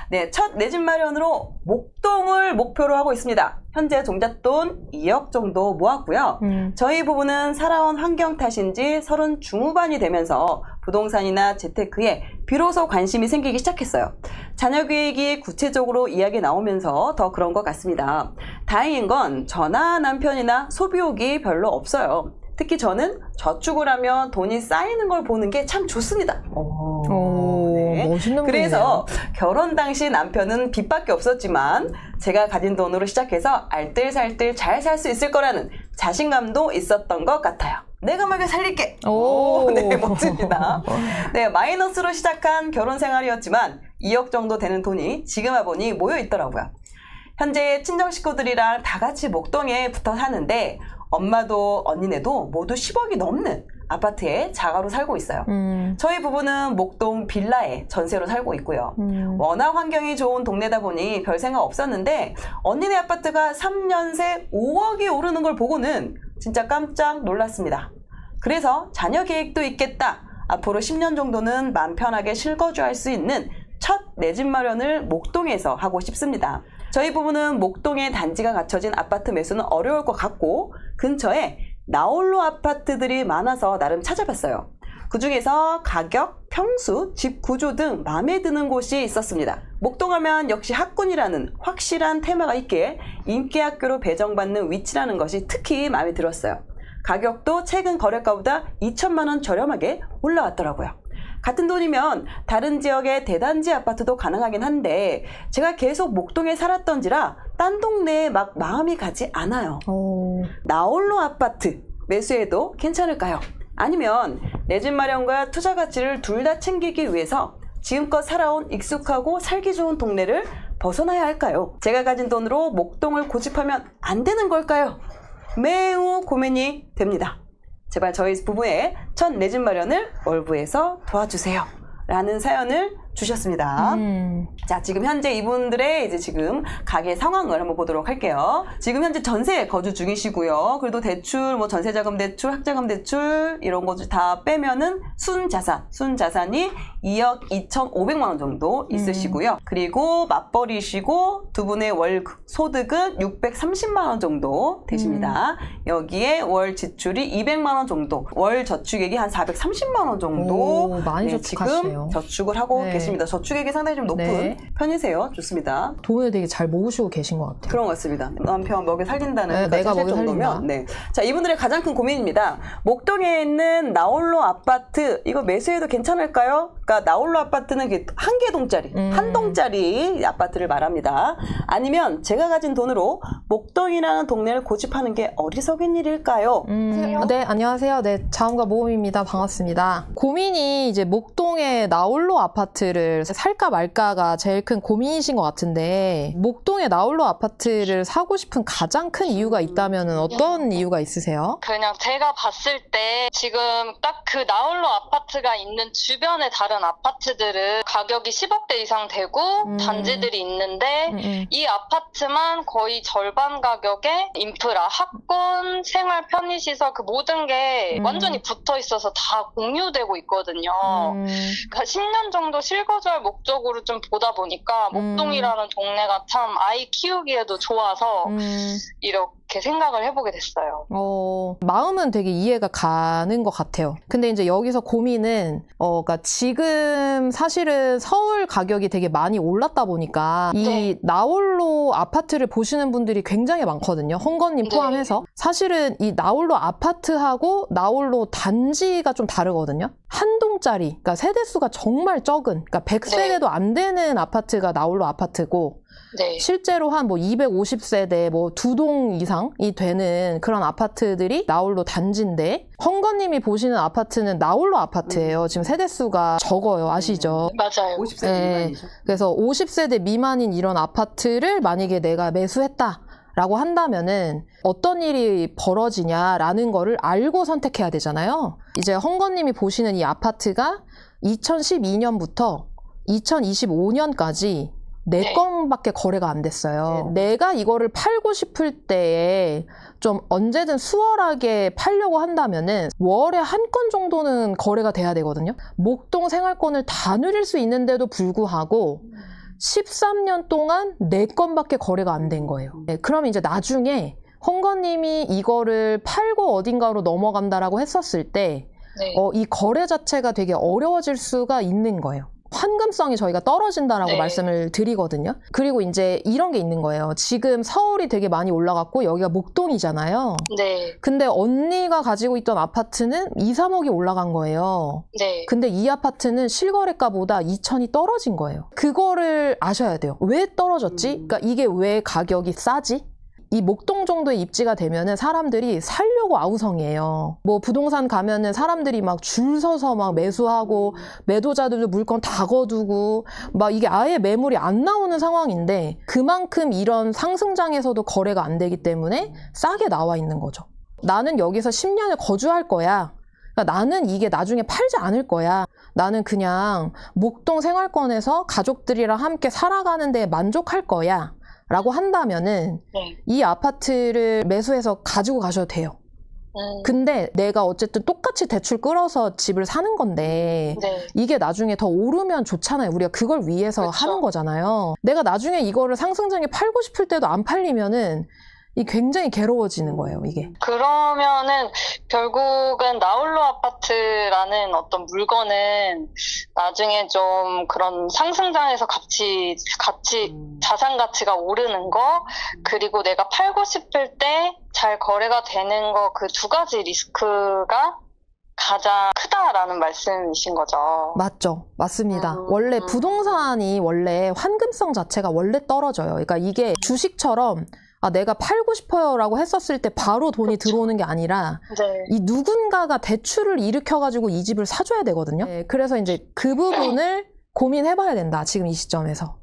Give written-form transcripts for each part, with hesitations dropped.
네, 첫 내 집 마련으로 목동을 목표로 하고 있습니다. 현재 종잣돈 2억 정도 모았고요. 저희 부부는 살아온 환경 탓인지 30 중후반이 되면서 부동산이나 재테크에 비로소 관심이 생기기 시작했어요. 자녀 계획이 구체적으로 이야기 나오면서 더 그런 것 같습니다. 다행인 건 저나 남편이나 소비욕이 별로 없어요. 특히 저는 저축을 하면 돈이 쌓이는 걸 보는 게 참 좋습니다. 네. 멋있는 그래서 분이네요. 결혼 당시 남편은 빚밖에 없었지만 제가 가진 돈으로 시작해서 알뜰살뜰 잘 살 수 있을 거라는 자신감도 있었던 것 같아요. 내가 먹여 살릴게. 네, 멋집니다. 네, 마이너스로 시작한 결혼 생활이었지만 2억 정도 되는 돈이 지금 와보니 모여 있더라고요. 현재 친정 식구들이랑 다 같이 목동에 붙어 사는데 엄마도 언니네도 모두 10억이 넘는 아파트에 자가로 살고 있어요. 저희 부부는 목동 빌라에 전세로 살고 있고요. 워낙 환경이 좋은 동네다 보니 별 생각 없었는데 언니네 아파트가 3년 새 5억이 오르는 걸 보고는 진짜 깜짝 놀랐습니다. 그래서 자녀 계획도 있겠다. 앞으로 10년 정도는 마음 편하게 실거주할 수 있는 첫 내 집 마련을 목동에서 하고 싶습니다. 저희 부부는 목동에 단지가 갖춰진 아파트 매수는 어려울 것 같고 근처에 나홀로 아파트들이 많아서 나름 찾아봤어요. 그 중에서 가격, 평수, 집 구조 등 마음에 드는 곳이 있었습니다. 목동하면 역시 학군이라는 확실한 테마가 있기에 인기학교로 배정받는 위치라는 것이 특히 마음에 들었어요. 가격도 최근 거래가보다 2천만 원 저렴하게 올라왔더라고요. 같은 돈이면 다른 지역의 대단지 아파트도 가능하긴 한데 제가 계속 목동에 살았던지라 딴 동네에 막 마음이 가지 않아요. 나홀로 아파트 매수해도 괜찮을까요? 아니면 내 집 마련과 투자 가치를 둘 다 챙기기 위해서 지금껏 살아온 익숙하고 살기 좋은 동네를 벗어나야 할까요? 제가 가진 돈으로 목동을 고집하면 안 되는 걸까요? 매우 고민이 됩니다. 제발 저희 부부의 첫 내 집 마련을 월부에서 도와주세요. 라는 사연을 주셨습니다. 자, 지금 현재 이분들의 이제 지금 가게 상황을 한번 보도록 할게요. 지금 현재 전세 거주 중이시고요. 그래도 대출, 뭐 전세자금 대출, 학자금 대출 이런 거 다 빼면은 순자산이 2억 2,500만 원 정도 있으시고요. 그리고 맞벌이시고 두 분의 월 소득은 630만 원 정도 되십니다. 여기에 월 지출이 200만 원 정도, 월 저축액이 한 430만 원 정도 많이 저축하시네요. 지금 저축을 하고 계십니다. 저축액이 상당히 좀 높은 편이세요. 좋습니다. 돈을 되게 잘 모으시고 계신 것 같아요. 그런 것 같습니다. 남편 먹여 살린다는 내가 먹여 정도면. 네. 자, 이분들의 가장 큰 고민입니다. 목동에 있는 나홀로 아파트 이거 매수해도 괜찮을까요? 그러니까 나홀로 아파트는 한 개 동짜리, 한 동짜리 아파트를 말합니다. 아니면 제가 가진 돈으로 목동이라는 동네를 고집하는 게 어리석은 일일까요? 네, 안녕하세요. 네, 자음과 모음입니다. 반갑습니다. 고민이 이제 목동의 나홀로 아파트를 살까 말까가 제일 큰 고민이신 것 같은데 목동의 나홀로 아파트를 사고 싶은 가장 큰 이유가 있다면 어떤 이유가 있으세요? 그냥 제가 봤을 때 지금 딱 그 나홀로 아파트가 있는 주변의 다른 아파트들은 가격이 10억대 이상 되고 단지들이 있는데 이 아파트만 거의 절반 가격에 인프라, 학군, 생활 편의시설 그 모든 게 완전히 붙어 있어서 다 공유되고 있거든요. 그러니까 10년 정도 실거주할 목적으로 좀 보다 보니까 목동이라는 동네가 참 아이 키우기에도 좋아서 이렇게 생각을 해보게 됐어요. 마음은 되게 이해가 가는 것 같아요. 근데 이제 여기서 고민은 그러니까 지금 사실은 서울 가격이 되게 많이 올랐다 보니까 이 나홀로 아파트를 보시는 분들이 굉장히 많거든요. 헝건님 포함해서. 사실은 이 나홀로 아파트하고 나홀로 단지가 좀 다르거든요. 한 동짜리, 그러니까 세대수가 정말 적은, 그러니까 100세대도 안 되는 아파트가 나홀로 아파트고 실제로 한 뭐 250세대 뭐 2동 이상이 되는 그런 아파트들이 나홀로 단지인데 헝건님이 보시는 아파트는 나홀로 아파트예요. 지금 세대수가 적어요. 아시죠? 맞아요. 50세대 미만이죠. 그래서 50세대 미만인 이런 아파트를 만약에 내가 매수했다 라고 한다면은 어떤 일이 벌어지냐라는 거를 알고 선택해야 되잖아요. 이제 헝건님이 보시는 이 아파트가 2012년부터 2025년까지 4건밖에 거래가 안 됐어요. 내가 이거를 팔고 싶을 때에 좀 언제든 수월하게 팔려고 한다면은 월에 한 건 정도는 거래가 돼야 되거든요. 목동 생활권을 다 누릴 수 있는데도 불구하고 13년 동안 4건밖에 거래가 안 된 거예요. 네, 그럼 이제 나중에 홍건님이 이거를 팔고 어딘가로 넘어간다라고 했었을 때 네. 이 거래 자체가 되게 어려워질 수가 있는 거예요. 환금성이 저희가 떨어진다라고 네. 말씀을 드리거든요. 그리고 이제 이런 게 있는 거예요. 지금 서울이 되게 많이 올라갔고 여기가 목동이잖아요. 네. 근데 언니가 가지고 있던 아파트는 2, 3억이 올라간 거예요. 네. 근데 이 아파트는 실거래가보다 2천이 떨어진 거예요. 그거를 아셔야 돼요. 왜 떨어졌지? 그러니까 이게 왜 가격이 싸지? 이 목동 정도의 입지가 되면은 사람들이 살려고 아우성이에요. 뭐 부동산 가면은 사람들이 막 줄 서서 막 매수하고 매도자들도 물건 다 거두고 막 이게 아예 매물이 안 나오는 상황인데 그만큼 이런 상승장에서도 거래가 안 되기 때문에 싸게 나와 있는 거죠. 나는 여기서 10년을 거주할 거야. 그러니까 나는 이게 나중에 팔지 않을 거야. 나는 그냥 목동 생활권에서 가족들이랑 함께 살아가는 데 만족할 거야. 라고 한다면은 네. 이 아파트를 매수해서 가지고 가셔도 돼요. 근데 내가 어쨌든 똑같이 대출 끌어서 집을 사는 건데 네. 이게 나중에 더 오르면 좋잖아요. 우리가 그걸 위해서 그쵸. 하는 거잖아요. 내가 나중에 이거를 상승장에 팔고 싶을 때도 안 팔리면은 이 굉장히 괴로워지는 거예요, 이게. 그러면은 결국은 나홀로 아파트라는 어떤 물건은 나중에 좀 그런 상승장에서 자산 가치가 오르는 거, 그리고 내가 팔고 싶을 때 잘 거래가 되는 거, 그 두 가지 리스크가 가장 크다라는 말씀이신 거죠. 맞죠. 맞습니다. 원래 부동산이 원래 환금성 자체가 원래 떨어져요. 그러니까 이게 주식처럼 내가 팔고 싶어요 라고 했었을 때 바로 돈이 그렇죠. 들어오는 게 아니라 네. 이 누군가가 대출을 일으켜가지고 이 집을 사줘야 되거든요. 네, 그래서 이제 그 부분을 고민해봐야 된다. 지금 이 시점에서.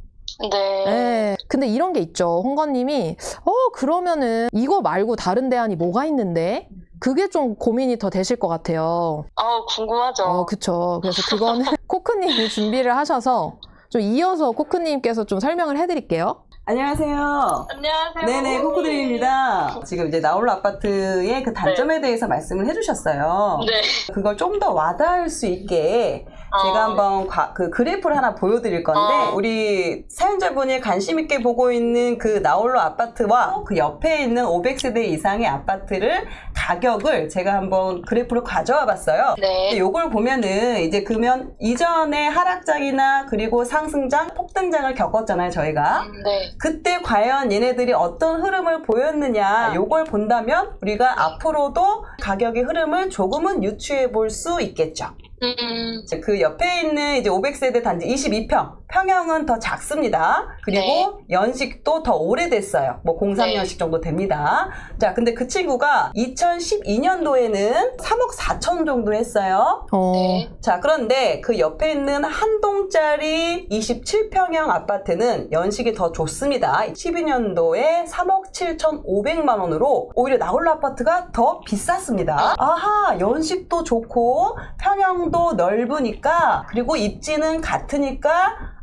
네. 네. 근데 이런 게 있죠. 홍건님이 그러면은 이거 말고 다른 대안이 뭐가 있는데? 그게 좀 고민이 더 되실 것 같아요. 궁금하죠. 그쵸. 그래서 그거는 코크님이 준비를 하셔서 좀 이어서 코크님께서 좀 설명을 해드릴게요. 안녕하세요. 안녕하세요. 네네, 코코드림입니다. 지금 이제 나홀로 아파트의 그 단점에 대해서 말씀을 해주셨어요. 네. 그걸 좀 더 와닿을 수 있게 제가 한번 그 그래프를 하나 보여드릴 건데 우리 사연자분이 관심 있게 보고 있는 그 나홀로 아파트와 그 옆에 있는 500세대 이상의 아파트를 가격을 제가 한번 그래프를 가져와 봤어요. 네. 요걸 보면은 이제 그러면 이전에 하락장이나 그리고 상승장, 폭등장을 겪었잖아요, 저희가. 네. 그때 과연 얘네들이 어떤 흐름을 보였느냐 요걸 본다면 우리가 앞으로도 가격의 흐름을 조금은 유추해 볼 수 있겠죠. 그 옆에 있는 이제 500세대 단지 22평 평형은 더 작습니다. 그리고 연식도 더 오래됐어요. 뭐 03년식 정도 됩니다. 자, 근데 그 친구가 2012년도에는 3억 4천 정도 했어요. 자, 그런데 그 옆에 있는 한 동짜리 27평형 아파트는 연식이 더 좋습니다. 12년도에 3억 7,500만 원으로 오히려 나홀로 아파트가 더 비쌌습니다. 아하, 연식도 좋고 평형도 넓으니까 그리고 입지는 같으니까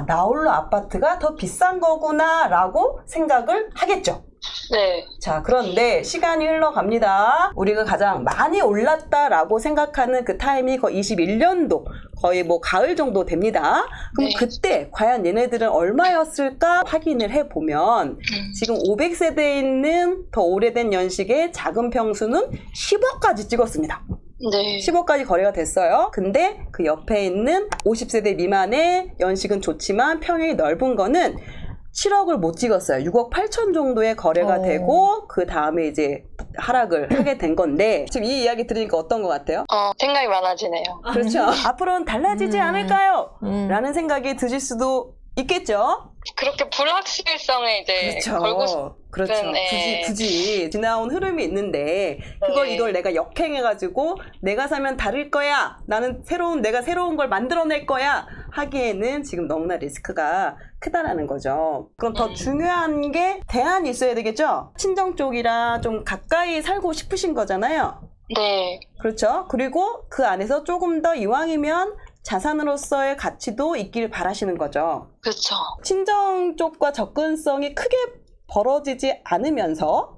나홀로 아파트가 더 비싼 거구나 라고 생각을 하겠죠. 네. 자, 그런데 시간이 흘러갑니다. 우리가 가장 많이 올랐다라고 생각하는 그 타임이 거의 21년도, 거의 뭐 가을 정도 됩니다. 그럼 그때 과연 얘네들은 얼마였을까 확인을 해보면 지금 500세대에 있는 더 오래된 연식의 작은 평수는 10억까지 찍었습니다. 네. 10억까지 거래가 됐어요. 근데 그 옆에 있는 50세대 미만의 연식은 좋지만 평형이 넓은 거는 7억을 못 찍었어요. 6억 8천 정도의 거래가 되고 그 다음에 이제 하락을 하게 된 건데 지금 이 이야기 들으니까 어떤 것 같아요? 생각이 많아지네요. 그렇죠. 앞으로는 달라지지 않을까요? 라는 생각이 드실 수도 있겠죠? 그렇게 불확실성에 이제 걸고 싶은 그렇죠. 굳이 지나온 흐름이 있는데 그걸 이걸 내가 역행해가지고 내가 사면 다를 거야. 나는 내가 새로운 걸 만들어낼 거야. 하기에는 지금 너무나 리스크가 크다라는 거죠. 그럼 더 중요한 게 대안이 있어야 되겠죠? 친정 쪽이랑 좀 가까이 살고 싶으신 거잖아요. 네. 그렇죠. 그리고 그 안에서 조금 더 이왕이면 자산으로서의 가치도 있길 바라시는 거죠. 그렇죠. 친정 쪽과 접근성이 크게 벌어지지 않으면서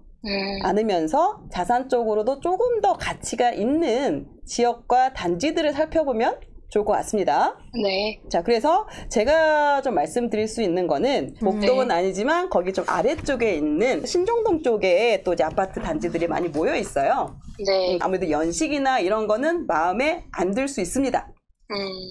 자산 쪽으로도 조금 더 가치가 있는 지역과 단지들을 살펴보면 좋을 것 같습니다. 네. 자, 그래서 제가 좀 말씀드릴 수 있는 거는 목동은 아니지만 거기 좀 아래쪽에 있는 신정동 쪽에 또 이제 아파트 단지들이 많이 모여 있어요. 네. 아무래도 연식이나 이런 거는 마음에 안 들 수 있습니다.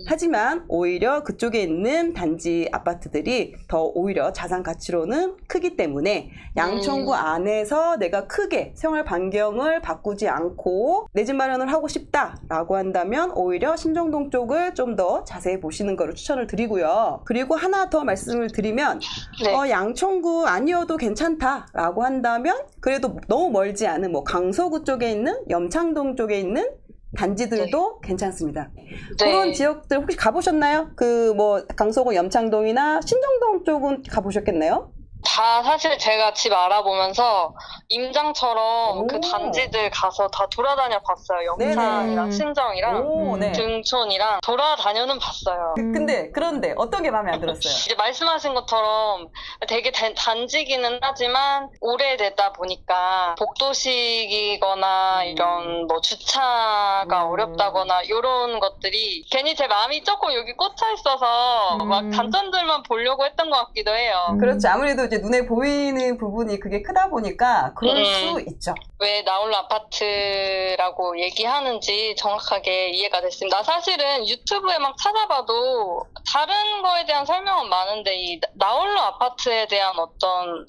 하지만 오히려 그쪽에 있는 단지 아파트들이 더 오히려 자산 가치로는 크기 때문에 양천구 안에서 내가 크게 생활 반경을 바꾸지 않고 내 집 마련을 하고 싶다라고 한다면 오히려 신정동 쪽을 좀 더 자세히 보시는 거를 추천을 드리고요. 그리고 하나 더 말씀을 드리면 네. 양천구 아니어도 괜찮다라고 한다면 그래도 너무 멀지 않은 뭐 강서구 쪽에 있는 염창동 쪽에 있는 단지들도 괜찮습니다. 네. 그런 지역들 혹시 가보셨나요? 그 뭐 강서구 염창동이나 신정동 쪽은 가보셨겠네요? 다 사실 제가 집 알아보면서 임장처럼 오. 그 단지들 가서 다 돌아다녀 봤어요. 영창이랑 네네. 신정이랑 오, 네. 등촌이랑 돌아다녀는 봤어요. 그런데 어떤 게 마음에 안 들었어요? 이제 말씀하신 것처럼 되게 단지기는 하지만 오래되다 보니까 복도식이거나 이런 뭐 주차가 어렵다거나 이런 것들이 괜히 제 마음이 조금 여기 꽂혀 있어서 막 단점들만 보려고 했던 것 같기도 해요. 그렇죠. 아무래도 이제 눈에 보이는 부분이 그게 크다 보니까 그럴 수 있죠. 왜 나홀로 아파트라고 얘기하는지 정확하게 이해가 됐습니다. 사실은 유튜브에 막 찾아봐도 다른 거에 대한 설명은 많은데 이 나홀로 아파트에 대한 어떤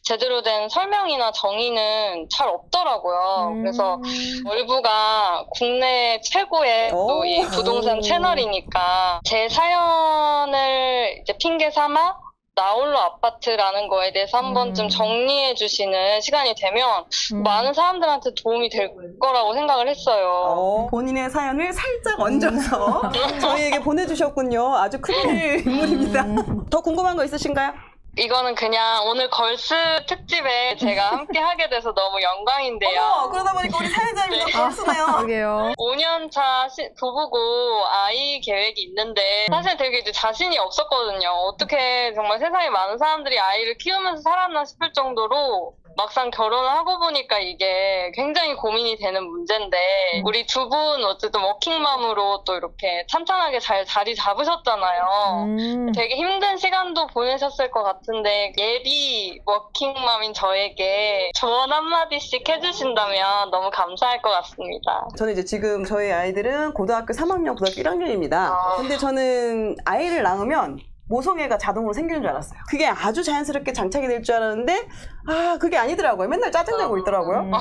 제대로 된 설명이나 정의는 잘 없더라고요. 그래서 월부가 국내 최고의 또 이 부동산 채널이니까 제 사연을 이제 핑계 삼아 나홀로 아파트라는 거에 대해서 한 번쯤 정리해 주시는 시간이 되면 많은 사람들한테 도움이 될 거라고 생각을 했어요. 본인의 사연을 살짝 얹어서 저희에게 보내주셨군요. 아주 큰일 인물입니다. 더 궁금한 거 있으신가요? 이거는 그냥 오늘 걸스 특집에 제가 함께 하게 돼서 너무 영광인데요. 그러다 보니까 우리 사연자님도 네. 걸수네요. 그러게요. 5년차 부부고 아이 계획이 있는데 사실 되게 이제 자신이 없었거든요. 어떻게 정말 세상에 많은 사람들이 아이를 키우면서 살았나 싶을 정도로 막상 결혼을 하고 보니까 이게 굉장히 고민이 되는 문제인데 우리 두 분 어쨌든 워킹맘으로 또 이렇게 탄탄하게 잘 자리 잡으셨잖아요. 되게 힘든 시간도 보내셨을 것 같은데 예비 워킹맘인 저에게 조언 한마디씩 해주신다면 너무 감사할 것 같습니다. 저는 이제 지금 저희 아이들은 고등학교 3학년, 고등학교 1학년입니다. 근데 저는 아이를 낳으면 모성애가 자동으로 생기는 줄 알았어요. 그게 아주 자연스럽게 장착이 될 줄 알았는데 그게 아니더라고요. 맨날 짜증내고 있더라고요.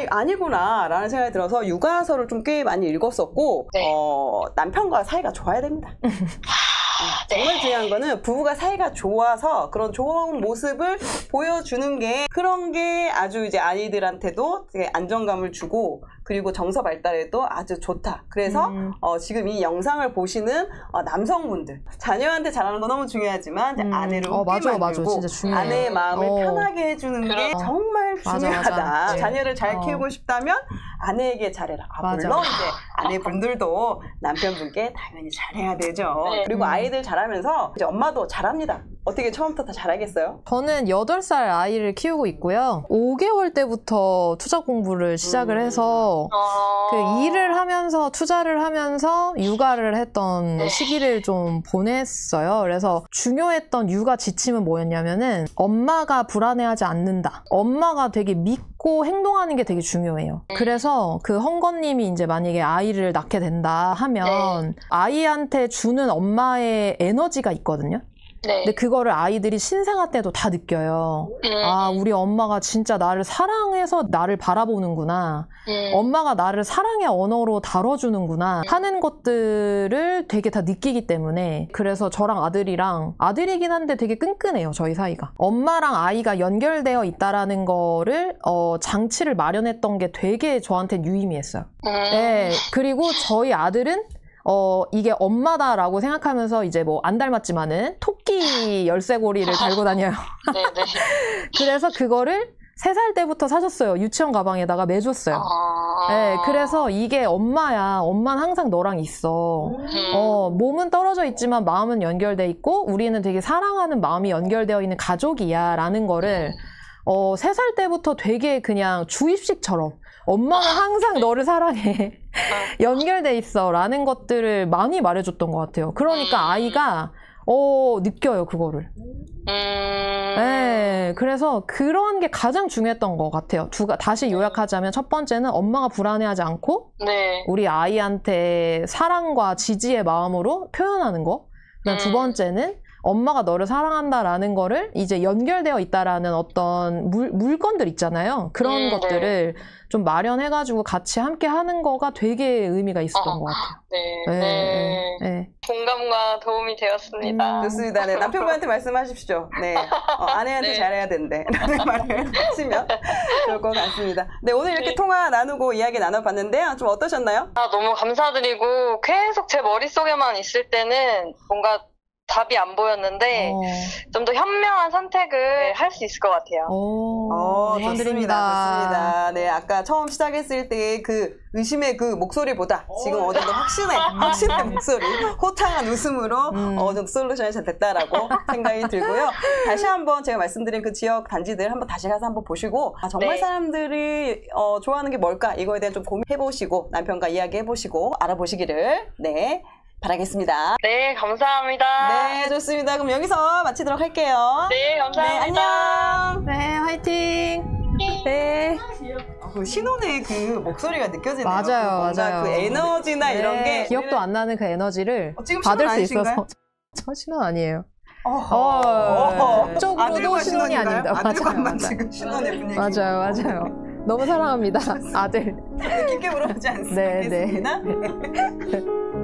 이거 아니구나 라는 생각이 들어서 육아서를 좀 꽤 많이 읽었었고 네. 남편과 사이가 좋아야 됩니다. 정말 중요한 거는 부부가 사이가 좋아서 그런 좋은 모습을 보여주는 게 그런 게 아주 이제 아이들한테도 되게 안정감을 주고 그리고 정서 발달에도 아주 좋다. 그래서 지금 이 영상을 보시는 남성분들 자녀한테 잘하는 거 너무 중요하지만 이제 아내를 웃게 만들고 진짜 중요해요. 아내의 마음을 편하게 해주는 게 정말 중요하다. 맞아. 자녀를 잘 키우고 싶다면 아내에게 잘해라. 물론 이제 아내분들도 남편분께 당연히 잘해야 되죠. 네. 그리고 아이들 잘하면서 이제 엄마도 잘합니다. 어떻게 처음부터 다 잘하겠어요? 저는 8살 아이를 키우고 있고요. 5개월 때부터 투자 공부를 시작을 해서 그 일을 하면서 투자를 하면서 육아를 했던 시기를 좀 보냈어요. 그래서 중요했던 육아 지침은 뭐였냐면은 엄마가 불안해하지 않는다. 엄마가 되게 믿고 행동하는 게 되게 중요해요. 그래서 그 헝거님이 이제 만약에 아이를 낳게 된다 하면 아이한테 주는 엄마의 에너지가 있거든요. 네. 근데 그거를 아이들이 신생아 때도 다 느껴요. 우리 엄마가 진짜 나를 사랑해서 나를 바라보는구나. 엄마가 나를 사랑의 언어로 다뤄주는구나 하는 것들을 되게 다 느끼기 때문에 그래서 저랑 아들이긴 한데 되게 끈끈해요. 저희 사이가. 엄마랑 아이가 연결되어 있다라는 거를 장치를 마련했던 게 되게 저한테는 유의미했어요. 네. 그리고 저희 아들은 이게 엄마다라고 생각하면서 이제 뭐 안 닮았지만은 토끼 열쇠고리를 달고 다녀요. 네네. 그래서 그거를 3살 때부터 사줬어요. 유치원 가방에다가 매줬어요. 네, 그래서 이게 엄마야. 엄마는 항상 너랑 있어. 몸은 떨어져 있지만 마음은 연결돼 있고 우리는 되게 사랑하는 마음이 연결되어 있는 가족이야 라는 거를 3살 때부터 되게 그냥 주입식처럼 엄마가 항상 너를 사랑해. 연결돼 있어. 라는 것들을 많이 말해줬던 것 같아요. 그러니까 아이가 느껴요, 그거를. 네, 그래서 그런 게 가장 중요했던 것 같아요. 다시 요약하자면 첫 번째는 엄마가 불안해하지 않고 네. 우리 아이한테 사랑과 지지의 마음으로 표현하는 거. 그다음 두 번째는 엄마가 너를 사랑한다라는 거를 이제 연결되어 있다라는 어떤 물건들 있잖아요. 그런 것들을 좀 마련해가지고 같이 함께 하는 거가 되게 의미가 있었던 것 같아요. 네. 공감과 도움이 되었습니다. 좋습니다. 네, 남편분한테 말씀하십시오. 네. 아내한테 잘해야 된대. 라는 말을 하시면 좋을 것 같습니다. 네, 오늘 이렇게 통화 나누고 이야기 나눠봤는데요. 좀 어떠셨나요? 너무 감사드리고 계속 제 머릿속에만 있을 때는 뭔가 답이 안 보였는데 좀 더 현명한 선택을 할 수 있을 것 같아요. 좋습니다. 네, 아까 처음 시작했을 때 그 의심의 그 목소리보다 지금 어느 정도 확신의 목소리, 호탕한 웃음으로 어느 정도 솔루션이 잘 됐다라고 생각이 들고요. 다시 한번 제가 말씀드린 그 지역 단지들 한번 다시 가서 한번 보시고 정말 사람들이 좋아하는 게 뭘까 이거에 대한 좀 고민해보시고 남편과 이야기해보시고 알아보시기를 바라겠습니다. 네, 감사합니다. 네, 좋습니다. 그럼 여기서 마치도록 할게요. 네, 감사합니다. 네, 안녕. 네, 화이팅. 네. 신혼의 그 목소리가 느껴지네요. 맞아요. 그 에너지나 이런 게 기억도 안 나는 그 에너지를 지금 받을 수 아니신가요? 있어서. 저 신혼 아니에요. 쪽으로도 신혼이 아닙니다. 아들과만 지금 신혼의 분위기. 맞아요. 너무 사랑합니다. 아들. 깊게 물어보지 않습니다. 네.